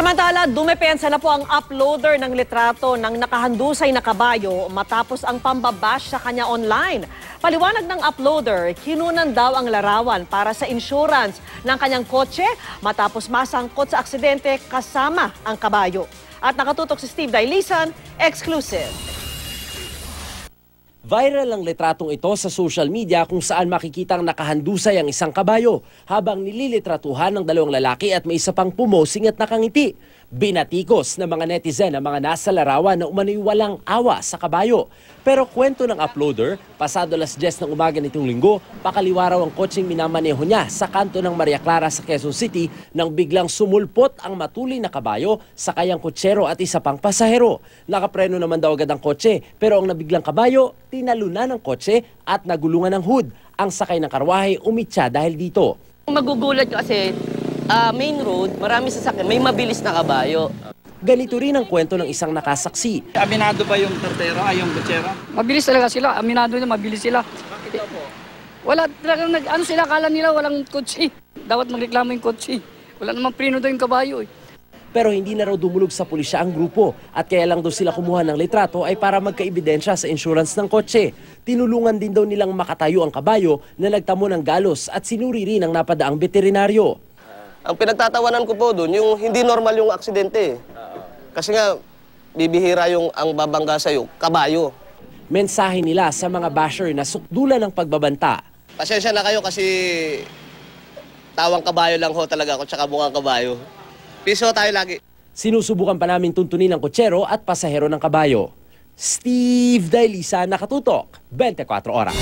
Samantala, dumepensa na po ang uploader ng litrato ng nakahandusay na kabayo matapos ang pambabash sa kanya online. Paliwanag ng uploader, kinunan daw ang larawan para sa insurance ng kanyang kotse matapos masangkot sa aksidente kasama ang kabayo. At nakatutok si Steve Dailisan, exclusive. Viral ang litratong ito sa social media kung saan makikitang nakahandusay ang isang kabayo habang nililitratuhan ng dalawang lalaki at may isa pang pumosing at nakangiti. Binatikos ng mga netizen ang mga nasa larawan na umano'y walang awa sa kabayo. Pero kwento ng uploader, pasado alas 10 ng umaga nitong linggo, pakaliwa raw ang kotseng minamaneho niya sa kanto ng Maria Clara sa Quezon City nang biglang sumulpot ang matulin na kabayo sa kayang kotsero at isa pang pasahero. Nakapreno naman daw agad ang kotse pero ang nabiglang kabayo, tinalunan ng kotse at nagulungan ng hood. Ang sakay ng karwahe umitsa dahil dito. Magugulat kasi main road, marami sasakyan, may mabilis na kabayo. Ganito rin ang kwento ng isang nakasaksi. Aminado ba yung tertero, yung kutsera? Mabilis talaga sila, aminado na mabilis sila. Wala talagang ano sila, akala nila walang kotse. Dapat magreklamo yung kotse. Wala namang preno daw yung kabayo eh. Pero hindi na raw dumulog sa pulisya ang grupo at kaya lang daw sila kumuha ng litrato ay para magkaebidensya sa insurance ng kotse. Tinulungan din daw nilang makatayo ang kabayo na nagtamo ng galos at sinuri rin ang napadaang veterinaryo. Ang pinagtatawanan ko po doon, yung hindi normal yung aksidente. Kasi nga, bibihira yung ang babangga sa'yo, kabayo. Mensahe nila sa mga basher na sukdulan ng pagbabanta. Pasensya na kayo kasi tawang kabayo lang ho talaga ako, tsaka bungang kabayo. Piso tayo lagi. Sinusubukan pa namin tuntunin ang kotsero at pasahero ng kabayo. Steve Dailisan, nakatutok, 24 oras.